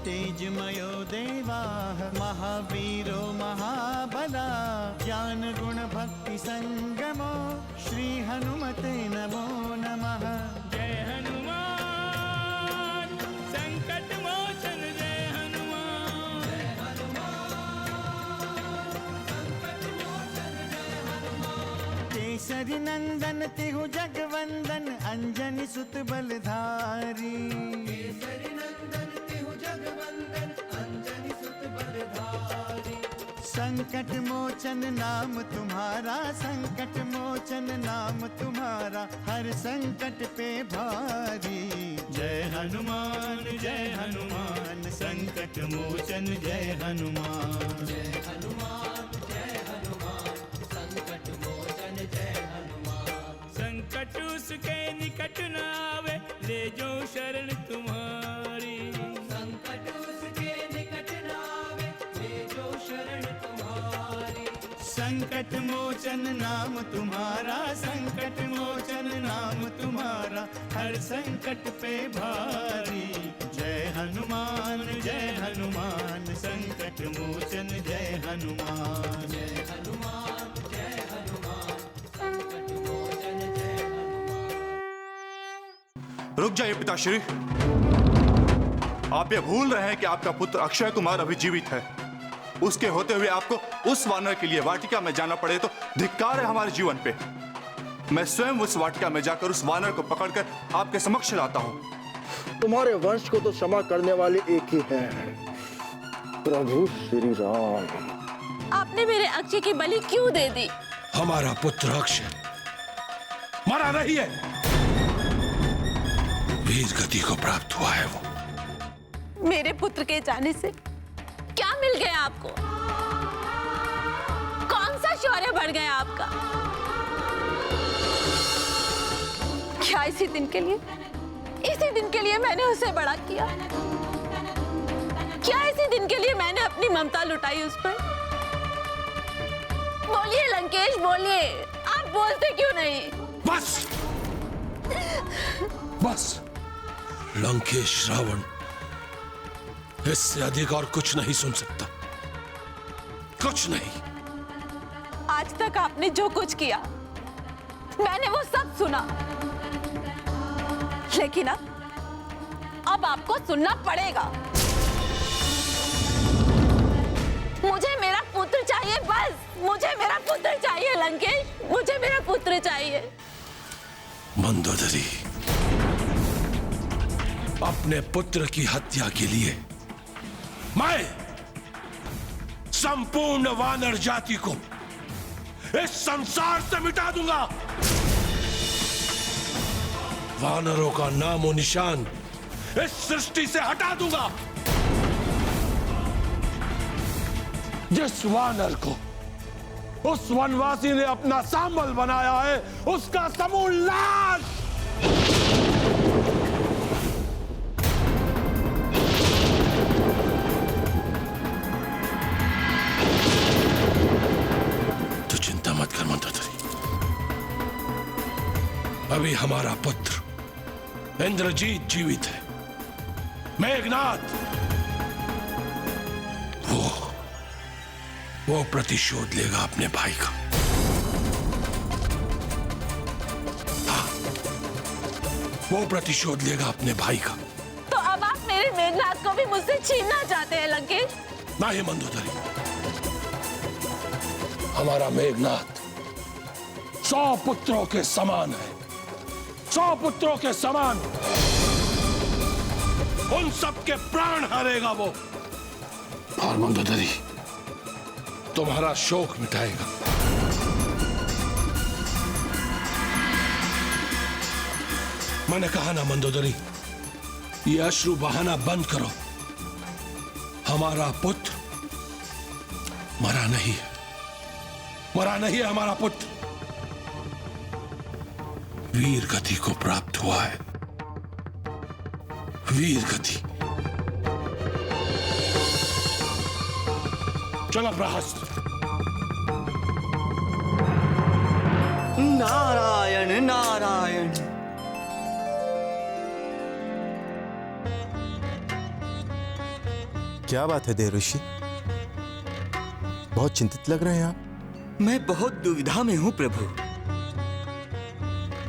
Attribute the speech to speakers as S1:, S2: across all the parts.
S1: तेजमयो देवाः महावीरो महाबला ज्ञान गुण भक्ति संगमो श्री हनुमते नमो नमः।
S2: जय हनुमान संकट मोचन जय हनुमान। जय हनुमान संकट मोचन जय हनुमान।
S1: केसरी नंदन तिहु जगवंदन अंजनी सुत बलधारी। केसरी नंदन तिहु जगवंदन अंजनी सुत बलधारी। संकट मोचन नाम तुम्हारा संकट मोचन नाम तुम्हारा हर संकट पे भारी। जय हनुमान संकट मोचन जय हनुमान। जय हनुमान संकट मोचन जय हनुमान।
S2: संकट उसके निकट न आवे ले जो शरण तुम्हारी।
S1: संकट उसके निकट न आवे ले जो शरण तुम्हारी। संकट मोचन नाम तुम्हारा संकट मोचन नाम तुम्हारा हर संकट पे भारी। जय हनुमान संकट मोचन जय हनुमान। जय हनुमान संकट मोचन जय हनुमान।
S3: रुक जाइए पिताश्री, आप ये भूल रहे हैं कि आपका पुत्र अक्षय कुमार अभी जीवित है। उसके होते हुए आपको उस वानर के लिए वाटिका में जाना पड़े तो धिक्कार है हमारे जीवन पे। मैं स्वयं उस वाटिका में जाकर उस वानर को पकड़कर आपके समक्ष लाता हूँ।
S4: तुम्हारे वंश को तो क्षमा करने वाले एक ही हैं, प्रभु श्री राम।
S5: आपने मेरे अक्षय की बलि क्यों दे दी?
S6: हमारा पुत्र अक्षय मरा नहीं है, वीर गति को प्राप्त हुआ है वो।
S5: मेरे पुत्र के जाने से क्या मिल गया आपको? कौन सा शौर्य बढ़ गया आपका? क्या इसी दिन के लिए मैंने उसे बड़ा किया? क्या इसी दिन के लिए मैंने अपनी ममता लुटाई उस पर? बोलिए लंकेश बोलिए, आप बोलते क्यों नहीं?
S6: बस लंकेश रावण इससे अधिक और कुछ नहीं सुन सकता, कुछ नहीं।
S5: आज तक आपने जो कुछ किया मैंने वो सब सुना, लेकिन अब आपको सुनना पड़ेगा। मुझे मेरा पुत्र चाहिए, बस मुझे मेरा पुत्र चाहिए लंकेश, मुझे मेरा पुत्र चाहिए।
S6: मंदोदरी, अपने पुत्र की हत्या के लिए मैं संपूर्ण वानर जाति को इस संसार से मिटा दूंगा। वानरों का नामो निशान इस सृष्टि से हटा दूंगा। जिस वानर को उस वनवासी ने अपना सांबल बनाया है उसका समूल नाश। तो चिंता मत कर मंदोदरी, अभी हमारा पुत्र इंद्रजीत जीवित है। मेघनाथ वो प्रतिशोध लेगा अपने भाई का। हाँ, वो प्रतिशोध लेगा अपने भाई का।
S5: तो अब आप मेरे मेघनाथ को भी मुझसे छीनना चाहते हैं लंकेश?
S6: नहीं मंदोदरी, हमारा मेघनाथ 100 पुत्रों के समान है, 100 पुत्रों के समान। उन सबके प्राण हरेगा वो। और मंदोदरी तुम्हारा शोक मिटाएगा। मैंने कहा ना मंदोदरी, ये अश्रु बहाना बंद करो। हमारा पुत्र मरा नहीं है, मरा नहीं है हमारा पुत्र, वीर गति को प्राप्त हुआ है। वीर गति। चलो प्रहस्त।
S1: नारायण नारायण।
S4: क्या बात है देवऋषि, बहुत चिंतित लग रहे हैं आप।
S7: मैं बहुत दुविधा में हूं प्रभु।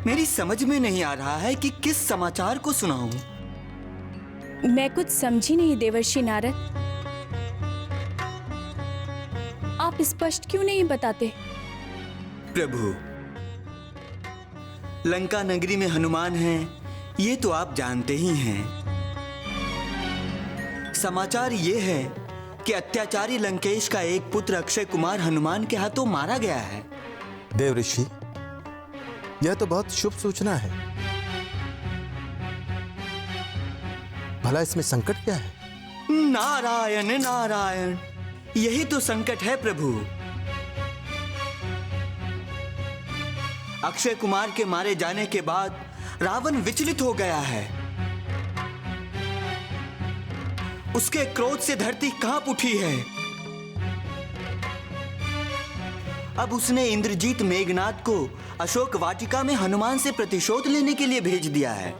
S7: मेरी समझ में नहीं आ रहा है कि किस समाचार को सुनाऊं।
S8: मैं कुछ समझी नहीं देवर्षि नारद, आप स्पष्ट क्यों नहीं बताते?
S7: प्रभु, लंका नगरी में हनुमान हैं, ये तो आप जानते ही हैं। समाचार ये है कि अत्याचारी लंकेश का एक पुत्र अक्षय कुमार हनुमान के हाथों मारा गया है।
S4: देवऋषि, यह तो बहुत शुभ सूचना है। भला इसमें संकट क्या है?
S7: नारायण नारायण, यही तो संकट है प्रभु। अक्षय कुमार के मारे जाने के बाद रावण विचलित हो गया है। उसके क्रोध से धरती कांप उठी है। अब उसने इंद्रजीत मेघनाद को अशोक वाटिका में हनुमान से प्रतिशोध लेने के लिए भेज दिया है।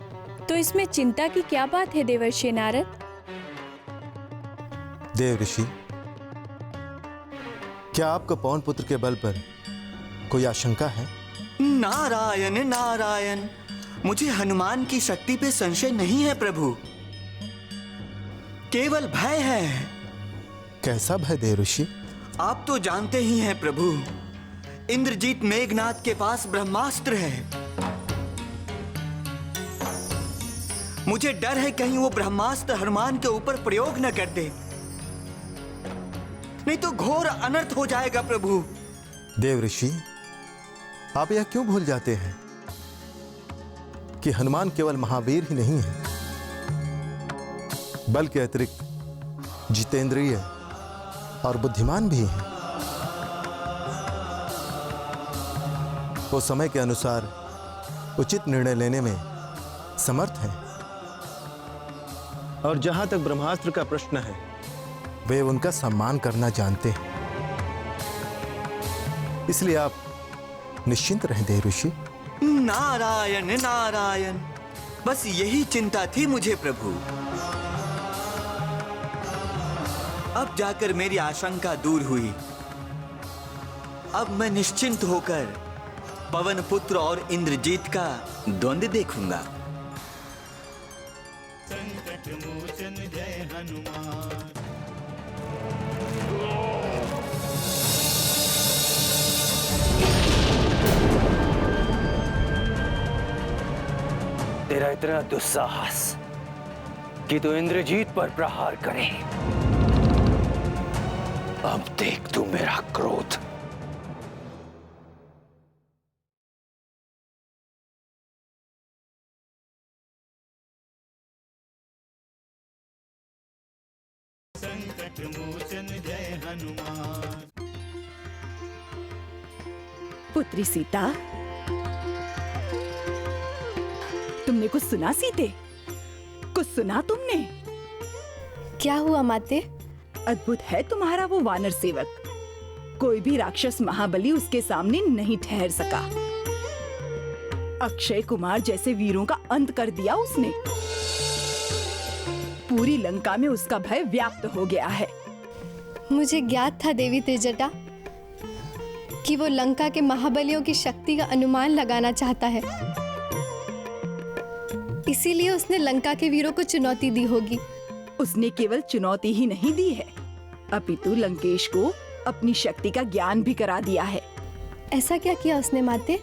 S8: तो इसमें चिंता की क्या बात है देवर्षि नारद?
S4: देवऋषि, क्या आपको पवन पुत्र के बल पर कोई आशंका है?
S7: नारायण नारायण, मुझे हनुमान की शक्ति पे संशय नहीं है प्रभु, केवल भय है।
S4: कैसा भय देवऋषि?
S7: आप तो जानते ही हैं प्रभु, इंद्रजीत मेघनाद के पास ब्रह्मास्त्र है। मुझे डर है कहीं वो ब्रह्मास्त्र हनुमान के ऊपर प्रयोग न कर दे, नहीं तो घोर अनर्थ हो जाएगा प्रभु।
S4: देवऋषि, आप यह क्यों भूल जाते हैं कि हनुमान केवल महावीर ही नहीं है, बल्कि अतिरिक्त जितेंद्रिय और बुद्धिमान भी हैं। वो समय के अनुसार उचित निर्णय लेने में समर्थ हैं। और जहां तक ब्रह्मास्त्र का प्रश्न है, वे उनका सम्मान करना जानते हैं। इसलिए आप निश्चिंत रहें देवऋषि।
S7: नारायण नारायण, बस यही चिंता थी मुझे प्रभु। अब जाकर मेरी आशंका दूर हुई। अब मैं निश्चिंत होकर पवन पुत्र और इंद्रजीत का द्वंद्व देखूंगा।
S1: संकट मोचन जय हनुमान।
S9: तेरा इतना दुस्साहस कि तू इंद्रजीत पर प्रहार करे। अब देख तू मेरा क्रोध।
S1: संकट मोचन जय हनुमान।
S10: पुत्री सीता, तुमने कुछ सुना सीते? कुछ सुना तुमने?
S8: क्या हुआ माते?
S10: अद्भुत है तुम्हारा वो वानर सेवक। कोई भी राक्षस महाबली उसके सामने नहीं ठहर सका। अक्षय कुमार जैसे वीरों का अंत कर दिया उसने। पूरी लंका में उसका भय व्याप्त हो गया है।
S8: मुझे ज्ञात था देवी त्रिजटा कि वो लंका के महाबलियों की शक्ति का अनुमान लगाना चाहता है, इसीलिए उसने लंका के वीरों को चुनौती दी होगी।
S10: उसने केवल चुनौती ही नहीं दी है, अपितु लंकेश को अपनी शक्ति का ज्ञान भी करा दिया है।
S8: ऐसा क्या किया उसने माते?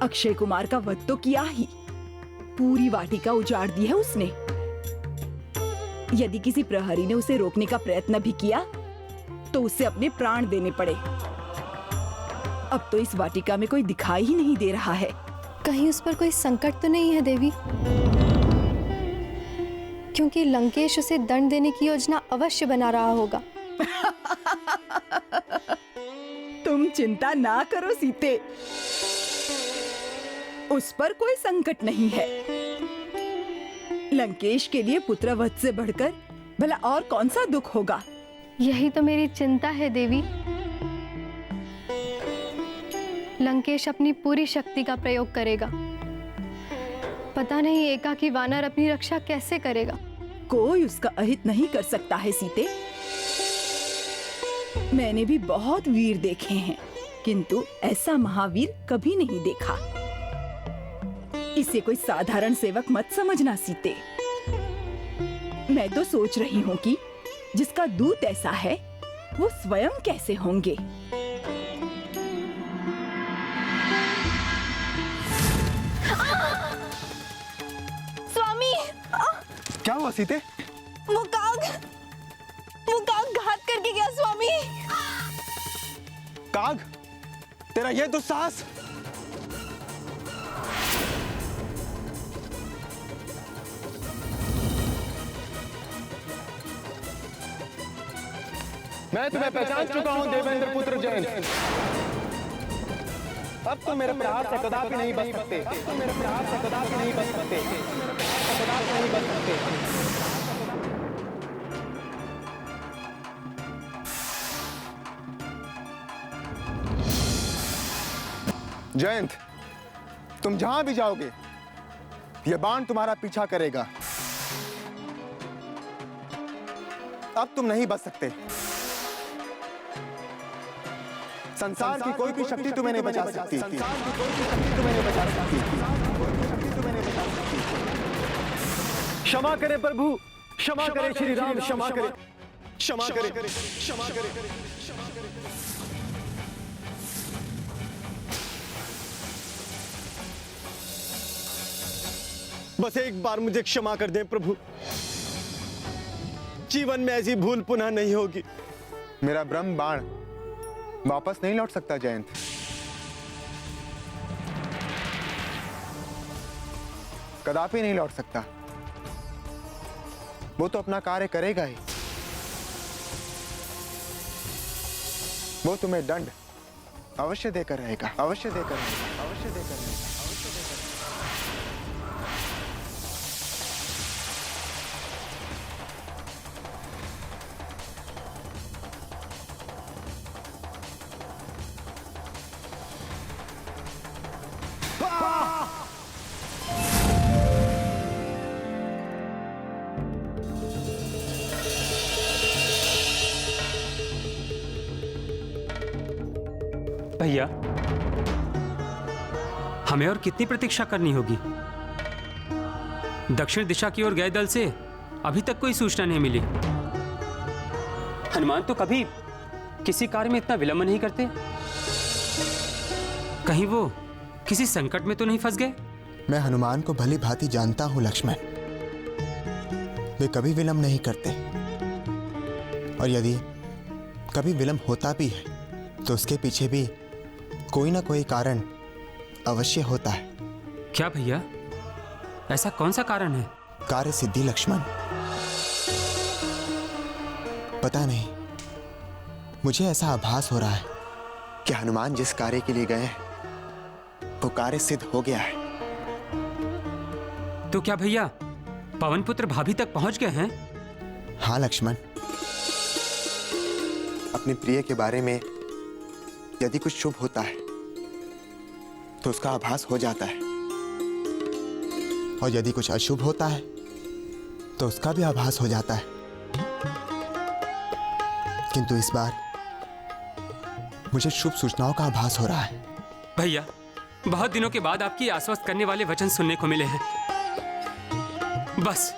S10: अक्षय कुमार का वध तो किया ही, पूरी वाटिका उजाड़ दी है उसने। यदि किसी प्रहरी ने उसे रोकने का प्रयत्न भी किया तो उसे अपने प्राण देने पड़े। अब तो इस वाटिका में कोई दिखाई ही नहीं दे रहा है।
S8: कहीं उस पर कोई संकट तो नहीं है देवी? क्योंकि लंकेश उसे दंड देने की योजना अवश्य बना रहा होगा।
S10: तुम चिंता ना करो सीते, उस पर कोई संकट नहीं है। लंकेश के लिए पुत्रवध से बढ़कर भला और कौन सा दुख होगा?
S8: यही तो मेरी चिंता है देवी। लंकेश अपनी पूरी शक्ति का प्रयोग करेगा। पता नहीं एकाकी वानर अपनी रक्षा कैसे करेगा।
S10: कोई उसका अहित नहीं कर सकता है सीते। मैंने भी बहुत वीर देखे हैं, किंतु ऐसा महावीर कभी नहीं देखा। इसे कोई साधारण सेवक मत समझना सीते। मैं तो सोच रही हूँ कि जिसका दूत ऐसा है वो स्वयं कैसे होंगे।
S8: स्वामी,
S11: क्या हुआ सीते?
S8: वो काग घात करके गया स्वामी।
S11: काग, तेरा यह दुस्साहस! मैं तुम्हें पहचान चुका हूं देवेंद्र पुत्र जयंत। अब तुम मेरे प्यार से कदापि नहीं बच सकते। अब तुम मेरे प्यार से कदापि नहीं बच सकते। कदापि नहीं बच सकते। जयंत, तुम जहां भी जाओगे यह बाण तुम्हारा पीछा करेगा। अब तुम नहीं बच सकते। संसार की कोई भी शक्ति तुम्हें नहीं बचा सकती। संसार की कोई भी शक्ति तुम्हें नहीं बचा सकती। कोई भी शक्ति तुम्हें नहीं बचा सकती। क्षमा करें प्रभु, क्षमा करें श्री राम, क्षमा करें, क्षमा करें, क्षमा करें, क्षमा करें। बस एक बार मुझे क्षमा कर दें प्रभु। जीवन में ऐसी भूल पुनः नहीं होगी। मेरा ब्रह्म बाण वापस नहीं लौट सकता जयंत। कदापि नहीं लौट सकता। वो तो अपना कार्य करेगा ही। वो तुम्हें दंड अवश्य देकर रहेगा, अवश्य देकर रहेगा, अवश्य देकर रहेगा।
S12: भैया, हमें और कितनी प्रतीक्षा करनी होगी? दक्षिण दिशा की ओर गए दल से अभी तक कोई सूचना नहीं मिली। हनुमान तो कभी किसी कार्य में इतना विलंब नहीं करते। कहीं वो किसी संकट में तो नहीं फंस गए?
S11: मैं हनुमान को भली भांति जानता हूं लक्ष्मण। वे कभी विलंब नहीं करते, और यदि कभी विलंब होता भी है तो उसके पीछे भी कोई ना कोई कारण अवश्य होता है।
S12: क्या भैया, ऐसा कौन सा कारण है?
S11: कार्य सिद्धि लक्ष्मण। पता नहीं, मुझे ऐसा आभास हो रहा है कि हनुमान जिस कार्य के लिए गए हैं वो कार्य सिद्ध हो गया है।
S12: तो क्या भैया पवन पुत्र भाभी तक पहुंच गए हैं?
S11: हाँ लक्ष्मण, अपने प्रिय के बारे में यदि कुछ शुभ होता है तो उसका आभास हो जाता है, और यदि कुछ अशुभ होता है तो उसका भी आभास हो जाता है। किंतु इस बार मुझे शुभ सूचनाओं का आभास हो रहा है।
S12: भैया, बहुत दिनों के बाद आपकी आश्वस्त करने वाले वचन सुनने को मिले हैं। बस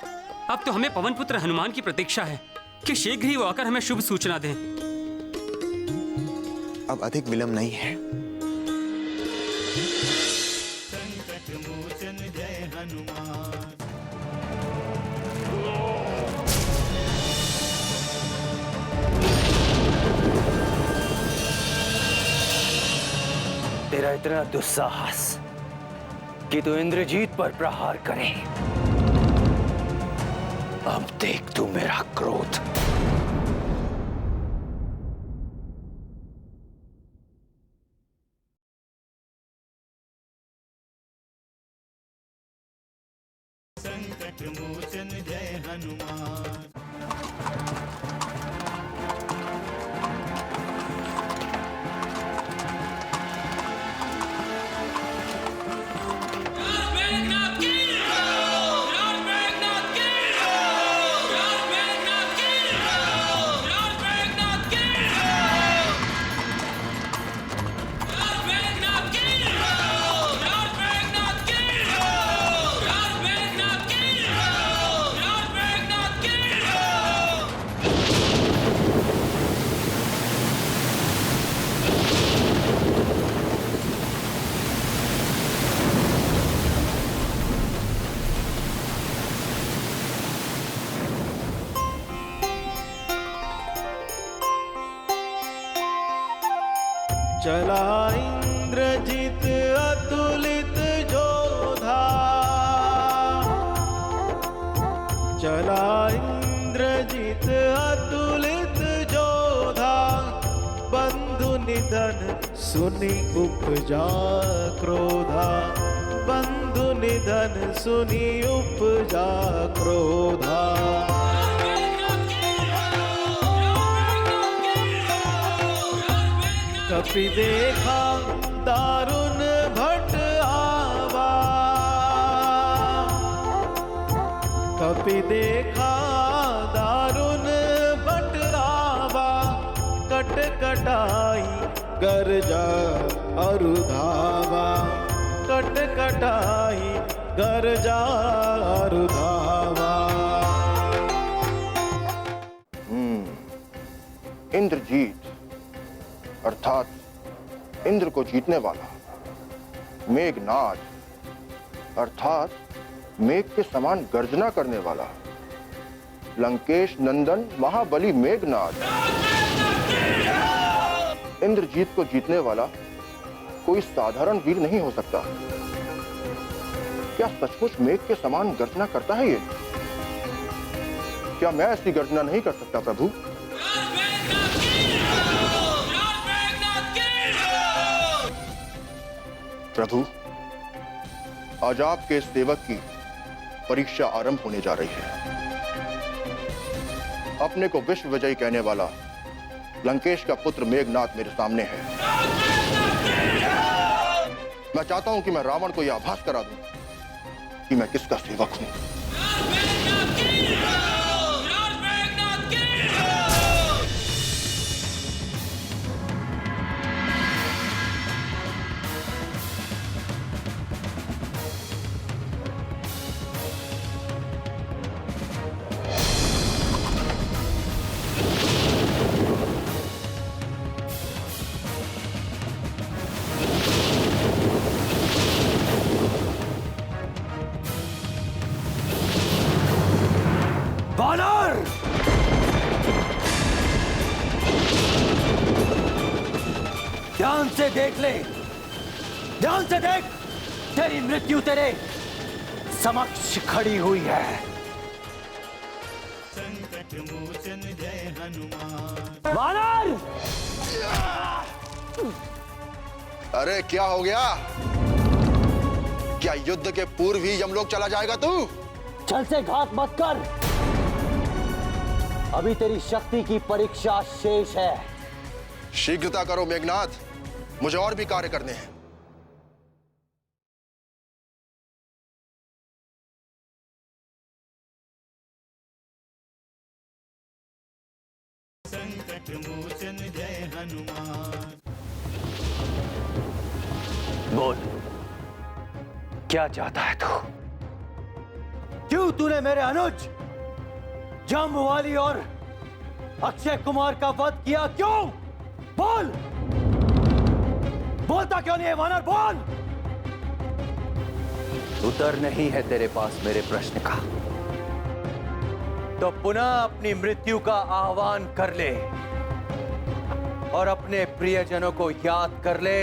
S12: अब तो हमें पवन पुत्र हनुमान की प्रतीक्षा है कि शीघ्र ही वो आकर हमें शुभ सूचना दें।
S11: अब अधिक विलंब नहीं है।
S1: संकट मोचन जय हनुमान।
S9: तेरा इतना दुस्साहस कि तू इंद्रजीत पर प्रहार करे। अब देख तू मेरा क्रोध।
S1: संकट मोचन जय हनुमान। चला इंद्रजित अतुलित जोधा, चला इंद्रजित अतुलित जोधा, बंधु निधन सुनि उपजा क्रोधा, बंधु निधन सुनि उपजा क्रोधा। कपि देखा दारुण भट आवा, कपि देखा दारुण भट आवा, कट कटाई गर्जा अरुधावा, कट कटाई गर्जा अरुधावा।
S13: इंद्रजीत अर्थात इंद्र को जीतने वाला, मेघनाद अर्थात मेघ के समान गर्जना करने वाला, लंकेश नंदन महाबली मेघनाद। इंद्रजीत को जीतने वाला कोई साधारण वीर नहीं हो सकता। क्या सचमुच मेघ के समान गर्जना करता है ये? क्या मैं ऐसी गर्जना नहीं कर सकता प्रभु? प्रभु, आज आपके सेवक की परीक्षा आरंभ होने जा रही है। अपने को विश्व विजयी कहने वाला लंकेश का पुत्र मेघनाद मेरे सामने है। मैं चाहता हूं कि मैं रावण को यह आभास करा दूं कि मैं किसका सेवक हूं।
S9: वानर! ध्यान से देख ले, ध्यान से देख, तेरी मृत्यु तेरे समक्ष खड़ी हुई है।
S1: संकट मोचन जय हनुमान।
S9: वानर!
S13: अरे क्या हो गया? क्या युद्ध के पूर्व ही यमलोक चला जाएगा तू?
S9: छल से घात मत कर, अभी तेरी शक्ति की परीक्षा शेष है।
S13: शीघ्रता करो मेघनाद, मुझे और भी कार्य करने हैं।
S1: संकट मोचन जय हनुमान।
S9: बोल, क्या चाहता है तू? क्यों तूने मेरे अनुज जाम्बवाली और अक्षय कुमार का वध किया? क्यों? बोल, बोलता क्यों नहीं है वानर? बोल। उत्तर नहीं है तेरे पास मेरे प्रश्न का, तो पुनः अपनी मृत्यु का आह्वान कर ले और अपने प्रियजनों को याद कर ले,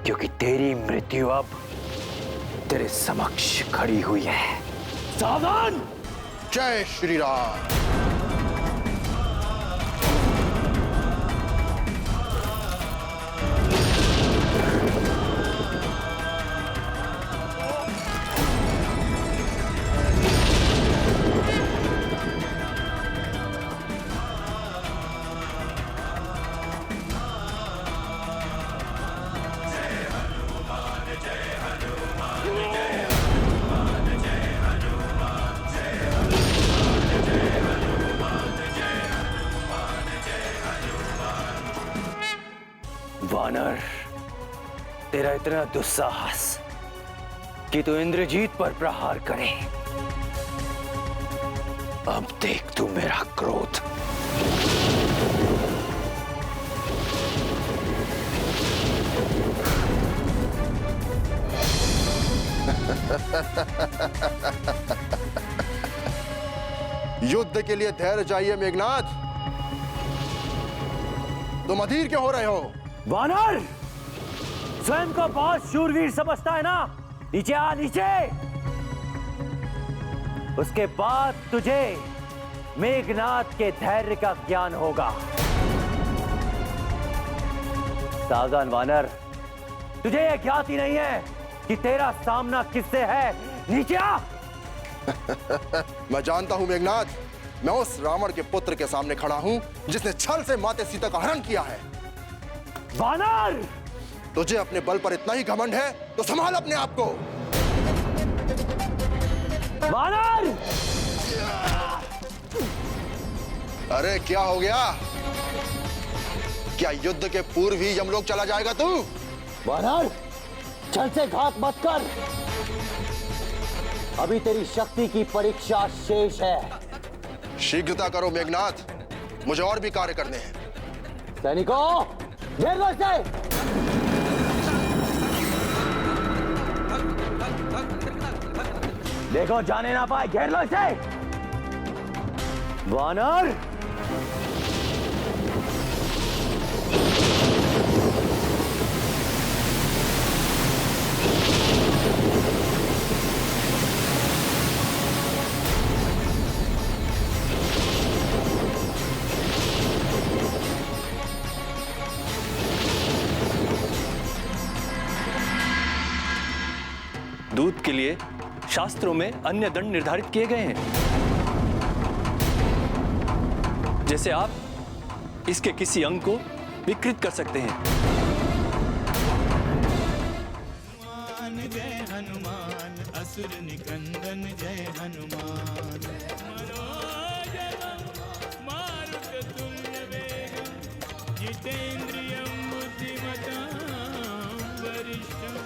S9: क्योंकि तेरी मृत्यु अब तेरे समक्ष खड़ी हुई है। सावधान!
S13: जय श्री राम।
S9: वानर, तेरा इतना दुस्साहस कि तू इंद्रजीत पर प्रहार करे। अब देख तू मेरा क्रोध।
S13: युद्ध के लिए धैर्य चाहिए मेघनाद। तुम अधीर क्यों हो रहे हो?
S9: वानर स्वयं को बहुत शूरवीर समझता है ना? नीचे आ, नीचे। उसके बाद तुझे मेघनाद के धैर्य का ज्ञान होगा। सावधान वानर, तुझे यह ज्ञात ही नहीं है कि तेरा सामना किससे है। नीचे आ।
S13: मैं जानता हूं मेघनाद, मैं उस रावण के पुत्र के सामने खड़ा हूं जिसने छल से माते सीता का हरण किया है।
S9: वानर,
S13: तुझे अपने बल पर इतना ही घमंड है तो संभाल अपने आप को।
S9: वानर!
S13: अरे क्या हो गया? क्या युद्ध के पूर्व ही यमलोक चला जाएगा तू?
S9: वानर, छल से घात मत कर। अभी तेरी शक्ति की परीक्षा शेष है।
S13: शीघ्रता करो मेघनाथ, मुझे और भी कार्य करने हैं।
S9: सैनिकों, घेर लो इसे। देखो जाने ना पाए, घेर लो इसे। वानर,
S14: दूध के लिए शास्त्रों में अन्य दंड निर्धारित किए गए हैं। जैसे आप इसके किसी अंग को विकृत कर सकते हैं।
S2: जय हनुमान, असुर निकंदन जय हनुमान। मनोजवं मारुततुल्य वेगं, जितेन्द्रियं बुद्धिमतां वरिष्ठं,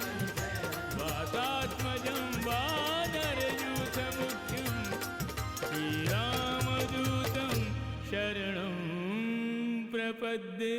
S2: वातात्मजं वानरयूथमुख्यं, श्रीरामदूतं शरणं प्रपद्ये।